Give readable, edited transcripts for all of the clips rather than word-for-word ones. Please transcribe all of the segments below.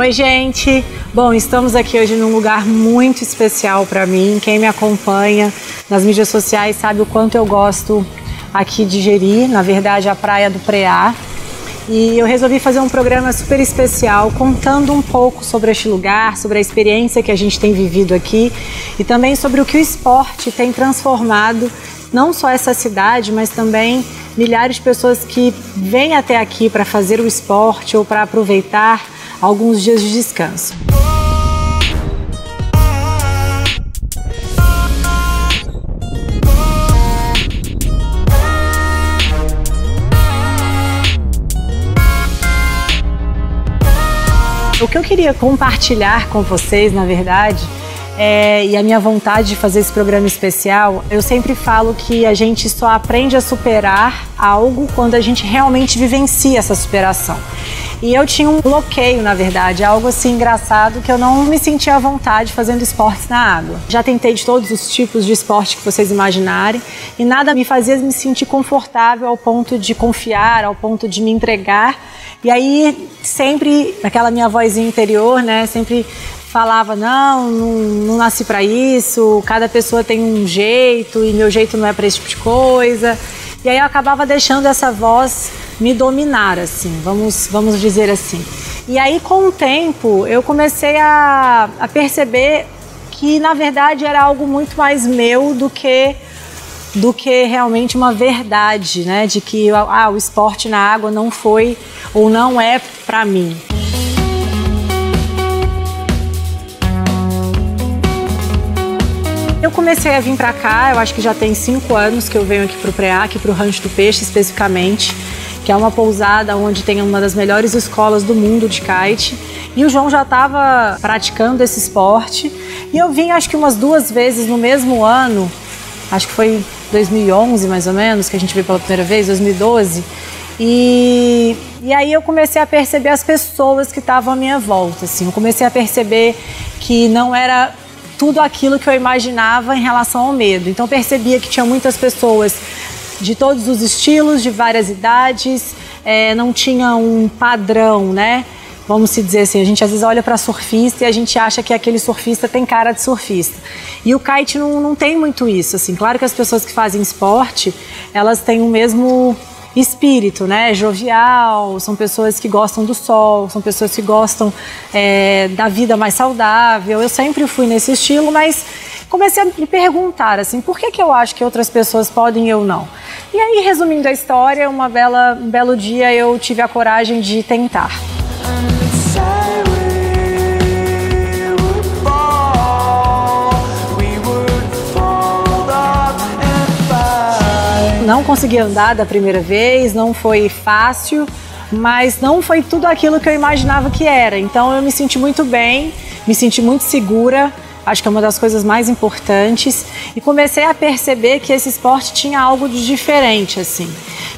Oi, gente! Bom, estamos aqui hoje num lugar muito especial para mim. Quem me acompanha nas mídias sociais sabe o quanto eu gosto aqui de Jeri, na verdade a Praia do Preá. E eu resolvi fazer um programa super especial contando um pouco sobre este lugar, sobre a experiência que a gente tem vivido aqui e também sobre o que o esporte tem transformado, não só essa cidade, mas também milhares de pessoas que vêm até aqui para fazer o esporte ou para aproveitar alguns dias de descanso. O que eu queria compartilhar com vocês, na verdade, e a minha vontade de fazer esse programa especial, eu sempre falo que a gente só aprende a superar algo quando a gente realmente vivencia essa superação. E eu tinha um bloqueio, na verdade, algo assim engraçado, que eu não me sentia à vontade fazendo esportes na água. Já tentei de todos os tipos de esporte que vocês imaginarem e nada me fazia me sentir confortável ao ponto de confiar, ao ponto de me entregar. E aí sempre, aquela minha vozinha interior, né, sempre falava, não nasci para isso, cada pessoa tem um jeito e meu jeito não é para esse tipo de coisa. E aí eu acabava deixando essa voz me dominar, assim, vamos dizer assim. E aí com o tempo eu comecei a perceber que na verdade era algo muito mais meu do que realmente uma verdade, né? De que o esporte na água não foi ou não é para mim. Eu comecei a vir para cá, eu acho que já tem 5 anos que eu venho aqui para o Preá, aqui para o Rancho do Peixe especificamente, que é uma pousada onde tem uma das melhores escolas do mundo de kite. E o João já estava praticando esse esporte e eu vim acho que umas 2 vezes no mesmo ano, acho que foi 2011 mais ou menos, que a gente veio pela primeira vez, 2012. E aí eu comecei a perceber as pessoas que estavam à minha volta, assim. Eu comecei a perceber que não era tudo aquilo que eu imaginava em relação ao medo. Então eu percebia que tinha muitas pessoas de todos os estilos, de várias idades, não tinha um padrão, né? Vamos se dizer assim, a gente às vezes olha para surfista e a gente acha que aquele surfista tem cara de surfista. E o kite não tem muito isso, assim. Claro que as pessoas que fazem esporte, elas têm o mesmo espírito, né? Jovial, são pessoas que gostam do sol, são pessoas que gostam da vida mais saudável. Eu sempre fui nesse estilo, mas comecei a me perguntar, assim, por que eu acho que outras pessoas podem e eu não? E aí, resumindo a história, um belo dia eu tive a coragem de tentar. Não consegui andar da primeira vez, não foi fácil, mas não foi tudo aquilo que eu imaginava que era. Então eu me senti muito bem, me senti muito segura, acho que é uma das coisas mais importantes, e comecei a perceber que esse esporte tinha algo de diferente, assim.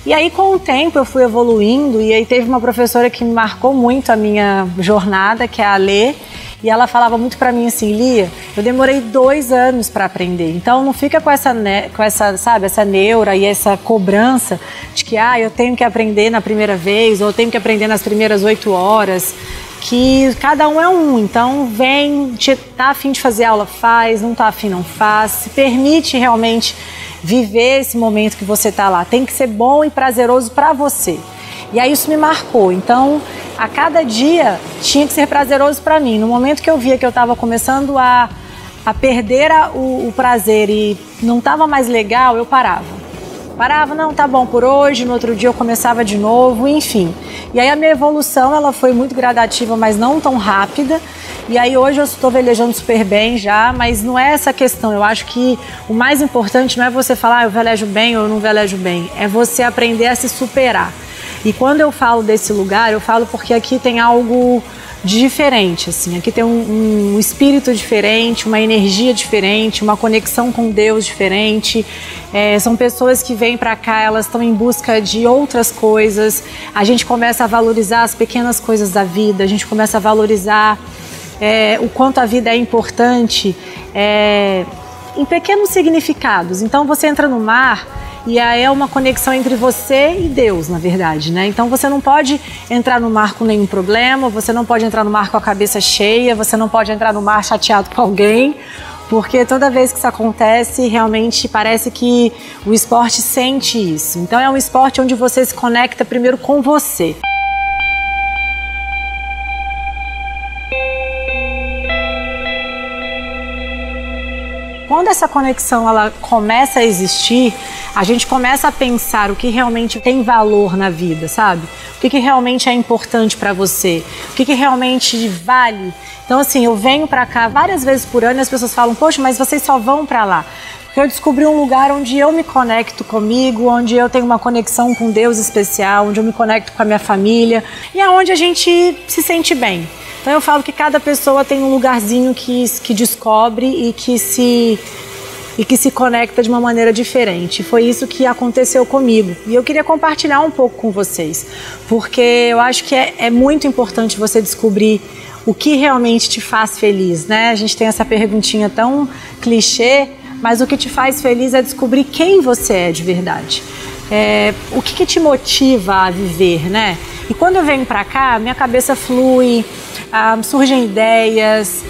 E aí com o tempo eu fui evoluindo e aí teve uma professora que me marcou muito a minha jornada, que é a Lê, e ela falava muito pra mim assim, Lia, eu demorei 2 anos para aprender, então não fica com essa, sabe, essa neura e essa cobrança de que eu tenho que aprender na primeira vez ou eu tenho que aprender nas primeiras 8 horas, que cada um é um, então vem, tá afim de fazer aula, faz, não tá afim, não faz, se permite realmente viver esse momento que você tá lá, tem que ser bom e prazeroso para você. E aí isso me marcou, então a cada dia tinha que ser prazeroso para mim. No momento que eu via que eu estava começando a perder o prazer e não estava mais legal, eu parava. Não, tá bom por hoje, no outro dia eu começava de novo, enfim. E aí a minha evolução, ela foi muito gradativa, mas não tão rápida. E aí hoje eu estou velejando super bem já, mas não é essa questão. Eu acho que o mais importante não é você falar, eu velejo bem ou eu não velejo bem. É você aprender a se superar. E quando eu falo desse lugar, eu falo porque aqui tem algo diferente, assim. Aqui tem um espírito diferente, uma energia diferente, uma conexão com Deus diferente. São pessoas que vêm para cá, elas estão em busca de outras coisas. A gente começa a valorizar as pequenas coisas da vida, a gente começa a valorizar o quanto a vida é importante em pequenos significados. Então você entra no mar E aí é uma conexão entre você e Deus, na verdade, né? Então você não pode entrar no mar com nenhum problema, você não pode entrar no mar com a cabeça cheia, você não pode entrar no mar chateado com alguém, porque toda vez que isso acontece, realmente parece que o esporte sente isso. Então é um esporte onde você se conecta primeiro com você. Quando essa conexão ela começa a existir, a gente começa a pensar o que realmente tem valor na vida, sabe? O que realmente é importante para você, o que realmente vale. Então assim, eu venho para cá várias vezes por ano e as pessoas falam, poxa, mas vocês só vão para lá. Porque eu descobri um lugar onde eu me conecto comigo, onde eu tenho uma conexão com Deus especial, onde eu me conecto com a minha família e é onde a gente se sente bem. Então eu falo que cada pessoa tem um lugarzinho que descobre e que se conecta de uma maneira diferente. Foi isso que aconteceu comigo. E eu queria compartilhar um pouco com vocês, porque eu acho que é muito importante você descobrir o que realmente te faz feliz, né? A gente tem essa perguntinha tão clichê, mas o que te faz feliz é descobrir quem você é de verdade. O que te motiva a viver, né? E quando eu venho pra cá, minha cabeça flui, surgem ideias,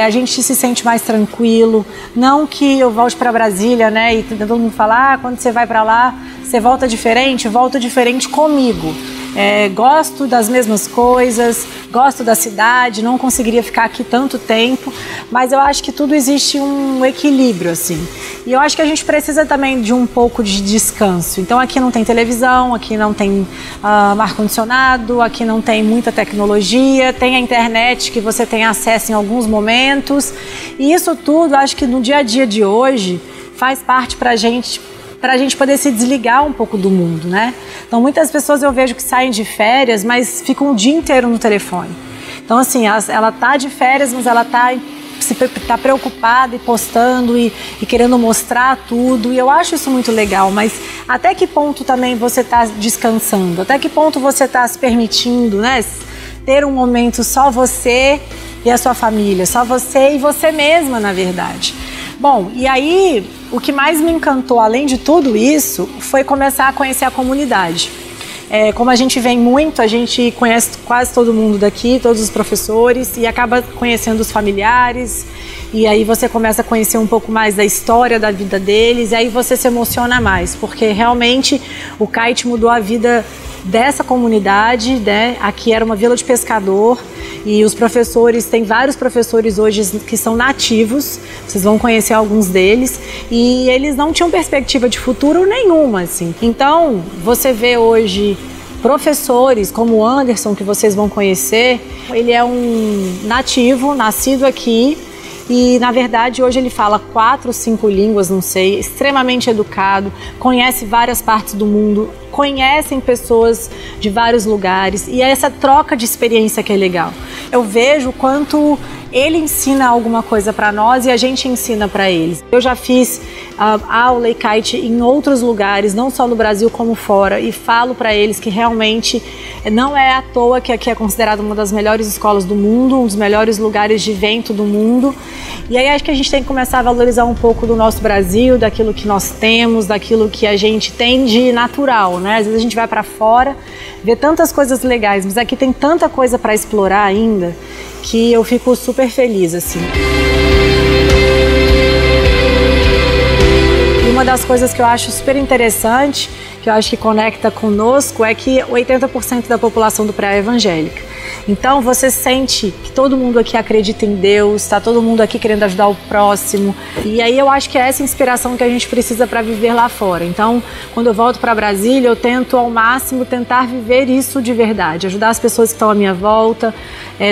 a gente se sente mais tranquilo. Não que eu volte para Brasília, né? E todo mundo fala, quando você vai para lá, você volta diferente. Eu volto diferente comigo. Gosto das mesmas coisas, gosto da cidade, não conseguiria ficar aqui tanto tempo, mas eu acho que tudo existe um equilíbrio, assim. E eu acho que a gente precisa também de um pouco de descanso. Então aqui não tem televisão, aqui não tem ar-condicionado, aqui não tem muita tecnologia, tem a internet que você tem acesso em alguns momentos. E isso tudo, acho que no dia a dia de hoje, faz parte pra gente poder se desligar um pouco do mundo, né? Então muitas pessoas eu vejo que saem de férias, mas ficam o dia inteiro no telefone. Então assim, ela tá de férias, mas ela tá preocupada e postando e querendo mostrar tudo, e eu acho isso muito legal, mas até que ponto também você tá descansando? Até que ponto você tá se permitindo, né? Ter um momento só você e a sua família, só você e você mesma, na verdade. Bom, e aí o que mais me encantou, além de tudo isso, foi começar a conhecer a comunidade. Como a gente vem muito, a gente conhece quase todo mundo daqui, todos os professores, e acaba conhecendo os familiares, e aí você começa a conhecer um pouco mais da história da vida deles, e aí você se emociona mais, porque realmente o kite mudou a vida dessa comunidade, né? Aqui era uma vila de pescador, e os professores, tem vários professores hoje que são nativos, vocês vão conhecer alguns deles, e eles não tinham perspectiva de futuro nenhuma, assim. Então, você vê hoje professores como o Anderson, que vocês vão conhecer, ele é um nativo, nascido aqui, e na verdade hoje ele fala 4, 5 línguas, não sei, extremamente educado, conhece várias partes do mundo, conhecem pessoas de vários lugares, e é essa troca de experiência que é legal. Eu vejo o quanto ele ensina alguma coisa para nós e a gente ensina para eles. Eu já fiz aula e kite em outros lugares, não só no Brasil como fora, e falo para eles que realmente não é à toa que aqui é considerada uma das melhores escolas do mundo, um dos melhores lugares de vento do mundo. E aí acho que a gente tem que começar a valorizar um pouco do nosso Brasil, daquilo que nós temos, daquilo que a gente tem de natural, né? Às vezes a gente vai para fora, vê tantas coisas legais, mas aqui tem tanta coisa para explorar ainda, que eu fico super feliz, assim. E uma das coisas que eu acho super interessante, que eu acho que conecta conosco, é que 80% da população do Praia é evangélica. Então você sente que todo mundo aqui acredita em Deus, está todo mundo aqui querendo ajudar o próximo. E aí eu acho que é essa inspiração que a gente precisa para viver lá fora. Então, quando eu volto para Brasília, eu tento ao máximo tentar viver isso de verdade, ajudar as pessoas que estão à minha volta.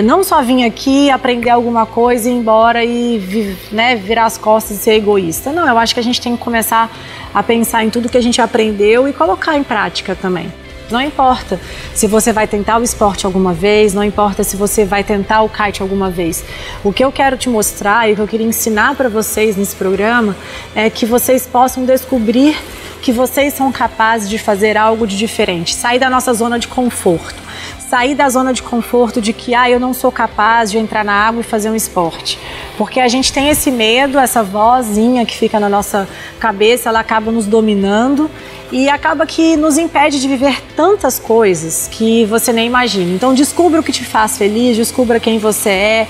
Não só vir aqui, aprender alguma coisa e ir embora e, né, virar as costas e ser egoísta. Não, eu acho que a gente tem que começar a pensar em tudo que a gente aprendeu e colocar em prática também. Não importa se você vai tentar o esporte alguma vez, não importa se você vai tentar o kite alguma vez. O que eu quero te mostrar e o que eu queria ensinar para vocês nesse programa é que vocês possam descobrir que vocês são capazes de fazer algo de diferente, sair da nossa zona de conforto. Sair da zona de conforto de que eu não sou capaz de entrar na água e fazer um esporte. Porque a gente tem esse medo, essa vozinha que fica na nossa cabeça ela acaba nos dominando e acaba que nos impede de viver tantas coisas que você nem imagina. Então descubra o que te faz feliz, descubra quem você é,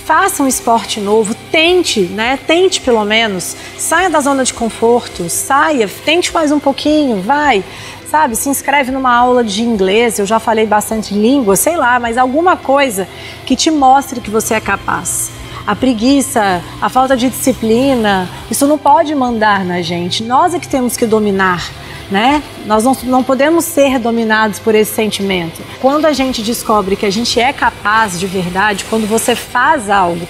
faça um esporte novo, tente, né? Tente pelo menos, saia da zona de conforto, saia, tente mais um pouquinho, vai, sabe? Se inscreve numa aula de inglês, eu já falei bastante língua, sei lá, mas alguma coisa que te mostre que você é capaz. A preguiça, a falta de disciplina, isso não pode mandar na gente, nós é que temos que dominar. Né? Nós não podemos ser dominados por esse sentimento. Quando a gente descobre que a gente é capaz de verdade, quando você faz algo,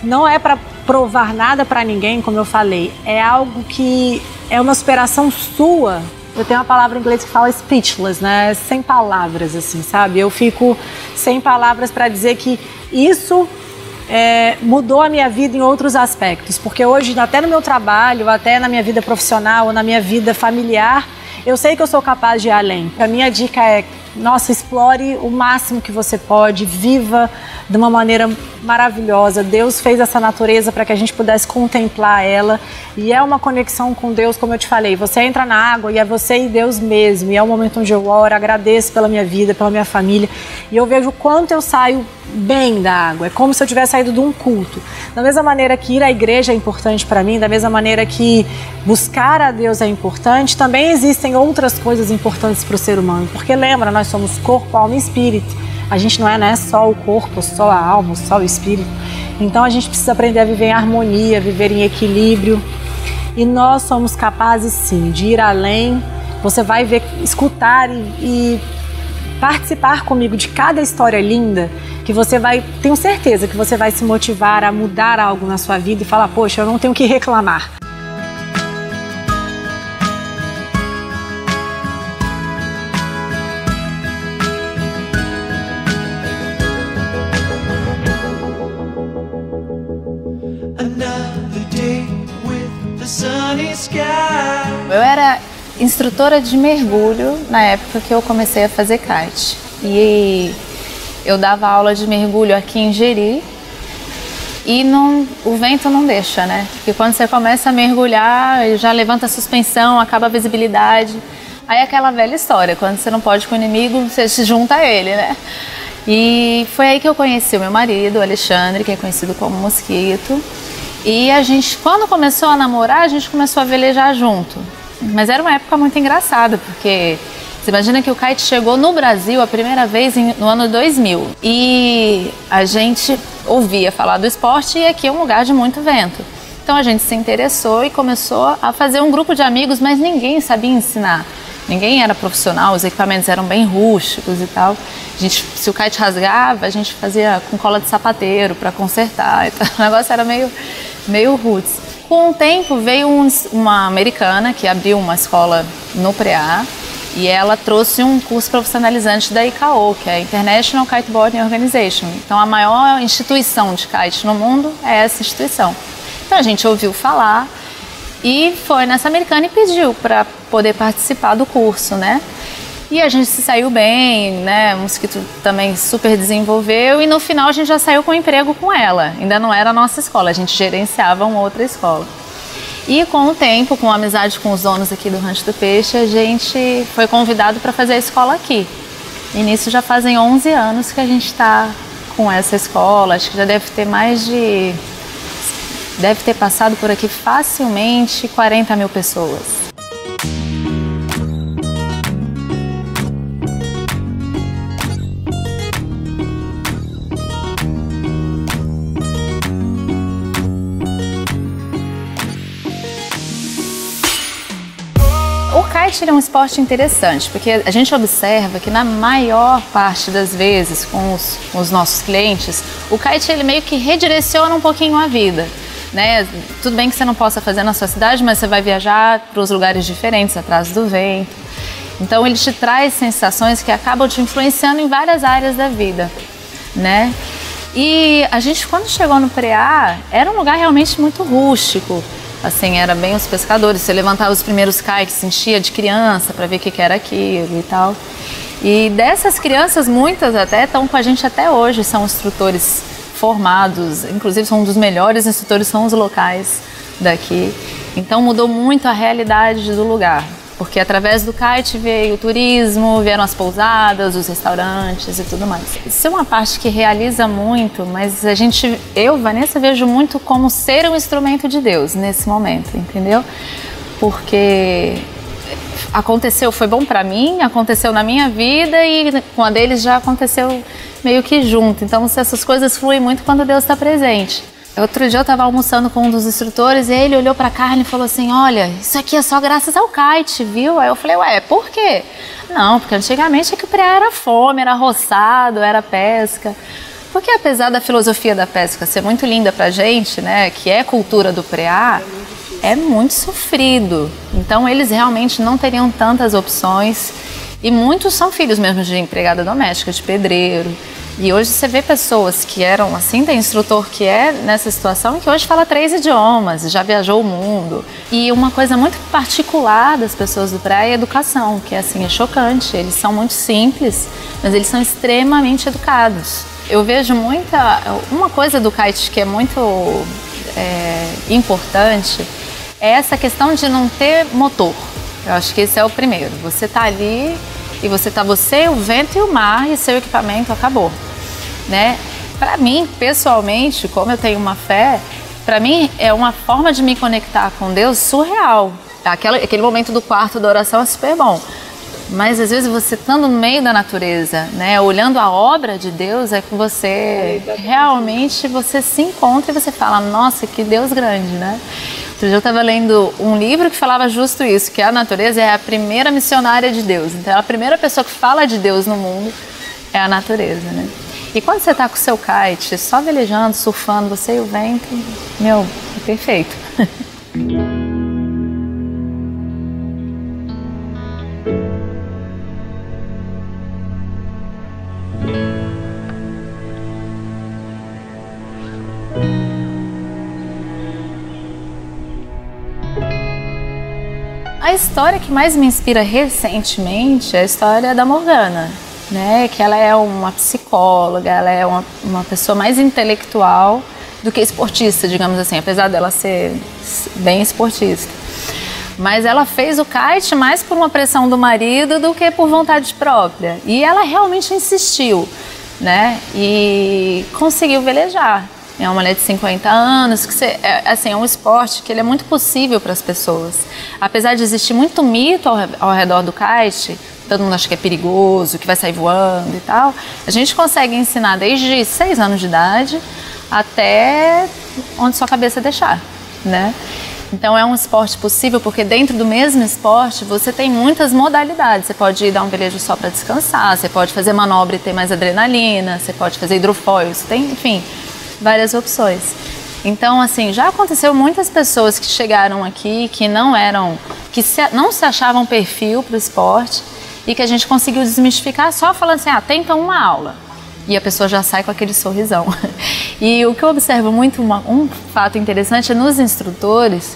não é para provar nada para ninguém, como eu falei, é algo que é uma superação sua. Eu tenho uma palavra em inglês que fala speechless, né? Sem palavras, assim, sabe? Eu fico sem palavras para dizer que isso mudou a minha vida em outros aspectos, porque hoje, até no meu trabalho, até na minha vida profissional, ou na minha vida familiar, eu sei que eu sou capaz de ir além. A minha dica é, nossa, explore o máximo que você pode, viva de uma maneira maravilhosa. Deus fez essa natureza para que a gente pudesse contemplar ela, e é uma conexão com Deus, como eu te falei, você entra na água e é você e Deus mesmo, e é o momento onde eu oro, agradeço pela minha vida, pela minha família, e eu vejo o quanto eu saio bem da água, é como se eu tivesse saído de um culto. Da mesma maneira que ir à igreja é importante para mim, da mesma maneira que buscar a Deus é importante, também existem outras coisas importantes para o ser humano, porque lembra, nós somos corpo, alma e espírito. A gente não é, né, só o corpo, só a alma, só o espírito. Então a gente precisa aprender a viver em harmonia, viver em equilíbrio. E nós somos capazes sim de ir além. Você vai ver, escutar e participar comigo de cada história linda, que você vai, tenho certeza que você vai se motivar a mudar algo na sua vida e falar, poxa, eu não tenho que reclamar. Eu era instrutora de mergulho na época que eu comecei a fazer kite. E eu dava aula de mergulho aqui em Jeri e o vento não deixa, né? Porque quando você começa a mergulhar, já levanta a suspensão, acaba a visibilidade. Aí é aquela velha história, quando você não pode com o inimigo, você se junta a ele, né? E foi aí que eu conheci o meu marido, o Alexandre, que é conhecido como Mosquito. E a gente, quando começou a namorar, a gente começou a velejar junto. Mas era uma época muito engraçada, porque você imagina que o kite chegou no Brasil a primeira vez no ano 2000. E a gente ouvia falar do esporte e aqui é um lugar de muito vento. Então a gente se interessou e começou a fazer um grupo de amigos, mas ninguém sabia ensinar. Ninguém era profissional, os equipamentos eram bem rústicos e tal. Se o kite rasgava, a gente fazia com cola de sapateiro para consertar. Então, o negócio era meio roots. Com o tempo veio uma americana que abriu uma escola no Preá e ela trouxe um curso profissionalizante da ICAO, que é a International Kiteboarding Organization. Então a maior instituição de kite no mundo é essa instituição. Então a gente ouviu falar e foi nessa americana e pediu para poder participar do curso, né? E a gente se saiu bem, né? O Mosquito também super desenvolveu e no final a gente já saiu com um emprego com ela. Ainda não era a nossa escola, a gente gerenciava uma outra escola. E com o tempo, com a amizade com os donos aqui do Rancho do Peixe, a gente foi convidado para fazer a escola aqui. E nisso já fazem 11 anos que a gente está com essa escola. Acho que já deve ter passado por aqui facilmente 40 mil pessoas. O kite é um esporte interessante, porque a gente observa que na maior parte das vezes com os nossos clientes, o kite ele meio que redireciona um pouquinho a vida, né? Tudo bem que você não possa fazer na sua cidade, mas você vai viajar para os lugares diferentes, atrás do vento. Então ele te traz sensações que acabam te influenciando em várias áreas da vida, né? E a gente, quando chegou no Preá, era um lugar realmente muito rústico. Assim, era bem os pescadores, você levantava os primeiros kites, enchia de criança para ver o que era aquilo e tal. E dessas crianças, muitas até estão com a gente até hoje, são instrutores formados, inclusive são um dos melhores instrutores, são os locais daqui. Então mudou muito a realidade do lugar, porque através do kite veio o turismo, vieram as pousadas, os restaurantes e tudo mais. Isso é uma parte que realiza muito, mas eu, Vanessa, vejo muito como ser um instrumento de Deus nesse momento, entendeu? Porque aconteceu, foi bom pra mim, aconteceu na minha vida e com a deles já aconteceu meio que junto. Então essas coisas fluem muito quando Deus está presente. Outro dia eu estava almoçando com um dos instrutores e ele olhou para a carne e falou assim: olha, isso aqui é só graças ao kite, viu? Aí eu falei: ué, por quê? Não, porque antigamente é que o preá era fome, era roçado, era pesca. Porque apesar da filosofia da pesca ser muito linda pra gente, né, que é cultura do preá, é muito sofrido. Então eles realmente não teriam tantas opções e muitos são filhos mesmo de empregada doméstica, de pedreiro. E hoje você vê pessoas que eram assim, tem instrutor que é nessa situação e que hoje fala 3 idiomas, já viajou o mundo. E uma coisa muito particular das pessoas do preá é a educação, que assim, é chocante. Eles são muito simples, mas eles são extremamente educados. Eu vejo uma coisa do kite que é muito importante, é essa questão de não ter motor. Eu acho que esse é o primeiro. Você tá ali e você, o vento e o mar e seu equipamento, acabou. Né? Para mim, pessoalmente, como eu tenho uma fé, para mim é uma forma de me conectar com Deus surreal. Aquele momento do quarto da oração é super bom. Mas às vezes você estando no meio da natureza, né, olhando a obra de Deus, é que você realmente você se encontra e você fala: nossa, que Deus grande, né? Outro dia eu estava lendo um livro que falava justo isso, que a natureza é a primeira missionária de Deus. Então a primeira pessoa que fala de Deus no mundo é a natureza, né? E quando você está com o seu kite, só velejando, surfando, você e o vento, meu, é perfeito. A história que mais me inspira recentemente é a história da Morgana, né? Que ela é uma psicóloga, ela é uma pessoa mais intelectual do que esportista, digamos assim, apesar dela ser bem esportista. Mas ela fez o kite mais por uma pressão do marido do que por vontade própria. E ela realmente insistiu, né? E conseguiu velejar. É uma mulher de 50 anos, que é um esporte que ele é muito possível para as pessoas. Apesar de existir muito mito ao redor do kite, todo mundo acha que é perigoso, que vai sair voando e tal, a gente consegue ensinar desde 6 anos de idade até onde sua cabeça deixar, né? Então é um esporte possível porque dentro do mesmo esporte você tem muitas modalidades. Você pode ir dar um velejo só para descansar, você pode fazer manobra e ter mais adrenalina, você pode fazer hidrofoil, você tem, enfim, várias opções. Então, assim, já aconteceu muitas pessoas que chegaram aqui que não se achavam perfil para o esporte e que a gente conseguiu desmistificar só falando assim: tenta uma aula. E a pessoa já sai com aquele sorrisão. E o que eu observo muito, um fato interessante é nos instrutores,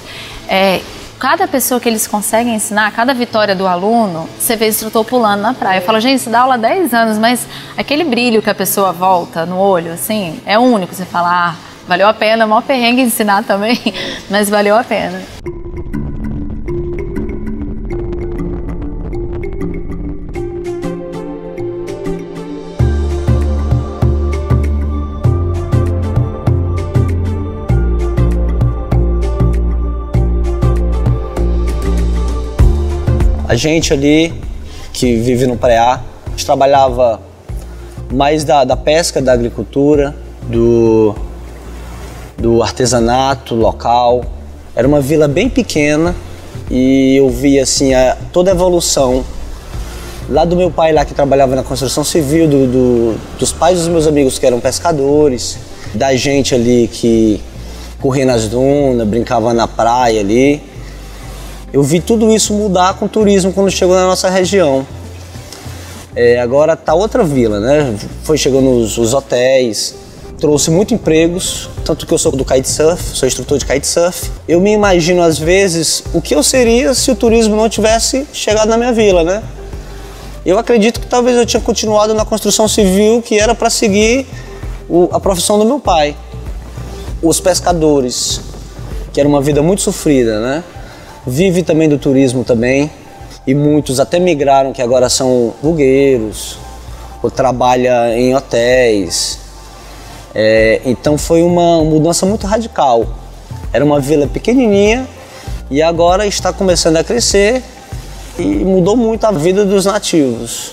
cada pessoa que eles conseguem ensinar, cada vitória do aluno, você vê o instrutor pulando na praia. Eu falo: gente, você dá aula há 10 anos, mas aquele brilho que a pessoa volta no olho, assim, é único. Você fala: valeu a pena, maior perrengue ensinar também, mas valeu a pena. A gente ali, que vive no preá, a gente trabalhava mais da pesca, da agricultura, do artesanato local. Era uma vila bem pequena e eu via assim, toda a evolução lá do meu pai, lá que trabalhava na construção civil, dos pais dos meus amigos que eram pescadores, da gente ali que corria nas dunas, brincava na praia ali. Eu vi tudo isso mudar com o turismo quando chegou na nossa região. Agora tá outra vila, né? Foi chegando os hotéis, trouxe muitos empregos, tanto que eu sou do kitesurf, sou instrutor de kitesurf. Eu me imagino às vezes o que eu seria se o turismo não tivesse chegado na minha vila, né? Eu acredito que talvez eu tinha continuado na construção civil, que era para seguir a profissão do meu pai. Os pescadores, que era uma vida muito sofrida, né? vive também do turismo também, e muitos até migraram, que agora são bugueiros, ou trabalham em hotéis. Então foi uma mudança muito radical. Era uma vila pequenininha e agora está começando a crescer e mudou muito a vida dos nativos.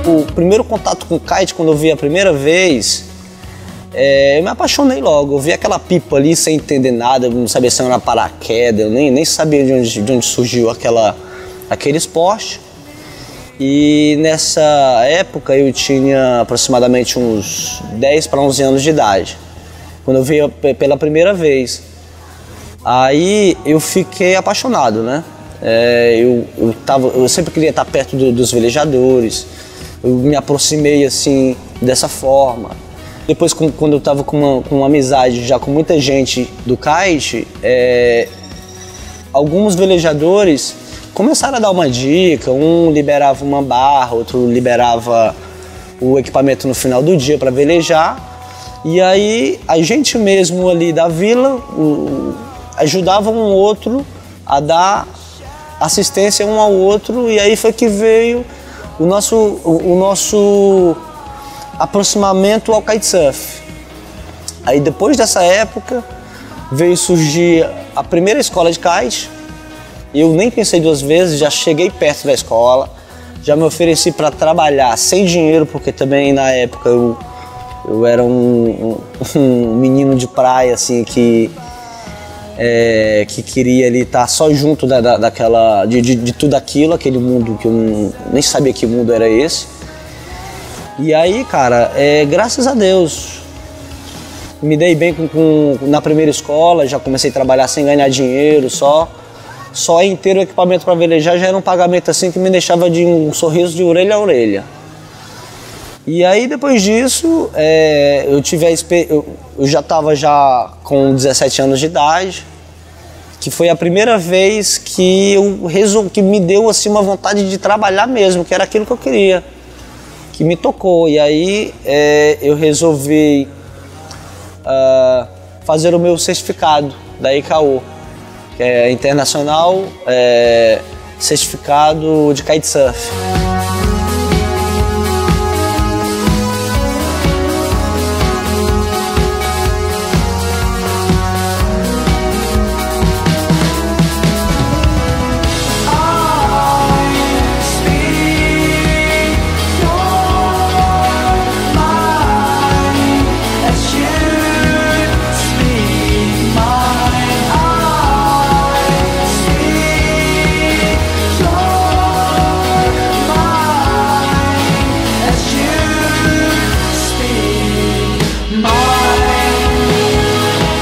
O primeiro contato com o kite, quando eu vi a primeira vez, eu me apaixonei logo. Eu vi aquela pipa ali sem entender nada, eu não sabia se era paraquedas, eu nem sabia de onde surgiu aquele esporte. E nessa época eu tinha aproximadamente uns 10 para 11 anos de idade, quando eu vi pela primeira vez. Aí eu fiquei apaixonado, né? Eu sempre queria estar perto dos velejadores. Eu me aproximei assim, dessa forma. Depois, quando eu estava com uma amizade já com muita gente do kite, alguns velejadores começaram a dar uma dica. Um liberava uma barra, outro liberava o equipamento no final do dia para velejar. E aí a gente mesmo ali da vila ajudava um outro a dar assistência um ao outro. E aí foi que veio o nosso aproximamento ao kitesurf. Aí depois dessa época veio surgir a primeira escola de kite. Eu nem pensei duas vezes, já cheguei perto da escola, já me ofereci para trabalhar sem dinheiro, porque também na época eu era um menino de praia assim que queria ali estar só junto de tudo aquilo, aquele mundo que eu nem sabia que mundo era esse. E aí, cara, graças a Deus, me dei bem na primeira escola, já comecei a trabalhar sem ganhar dinheiro, só em ter o equipamento para velejar já era um pagamento assim que me deixava de um sorriso de orelha a orelha. E aí depois disso, eu já estava com 17 anos de idade, que foi a primeira vez que que me deu assim uma vontade de trabalhar mesmo, que era aquilo que eu queria, que me tocou. E aí eu resolvi fazer o meu certificado da ICAO, que é Internacional Certificado de Kitesurf.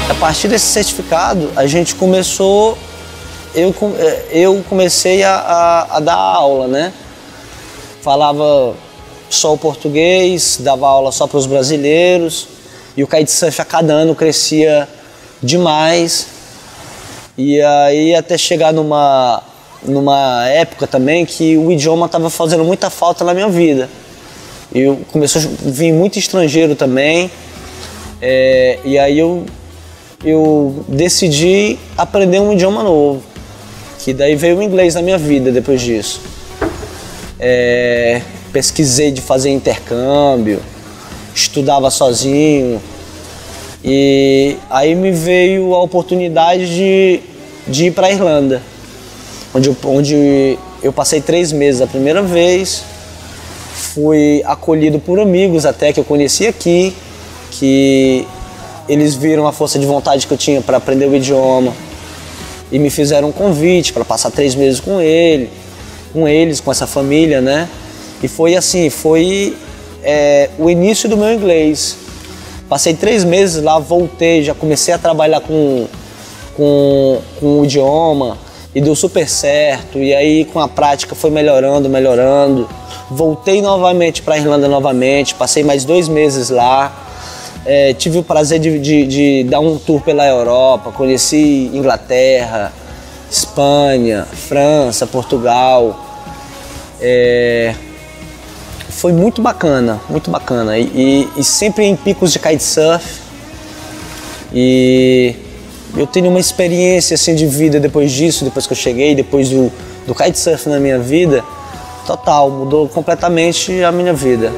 A partir desse certificado, a gente começou, eu comecei a dar aula, né? Falava só o português, dava aula só para os brasileiros, e o kitesurf a cada ano crescia demais. E aí até chegar numa época também que o idioma estava fazendo muita falta na minha vida. E começou a vir muito estrangeiro também, e aí eu decidi aprender um idioma novo, que daí veio o inglês na minha vida depois disso. Pesquisei de fazer intercâmbio, estudava sozinho, e aí me veio a oportunidade de ir para a Irlanda, onde eu passei 3 meses a primeira vez. Fui acolhido por amigos até que eu conheci aqui, que eles viram a força de vontade que eu tinha para aprender o idioma e me fizeram um convite para passar 3 meses com eles, com essa família, né? E foi assim, o início do meu inglês. Passei 3 meses lá, voltei, já comecei a trabalhar com o idioma e deu super certo. E aí com a prática foi melhorando. Voltei novamente para a Irlanda novamente, passei mais 2 meses lá. Tive o prazer de dar um tour pela Europa, conheci Inglaterra, Espanha, França, Portugal. foi muito bacana, muito bacana. E sempre em picos de kitesurf. E eu tenho uma experiência assim, de vida depois disso, depois que eu cheguei, depois do kitesurf na minha vida, total, mudou completamente a minha vida.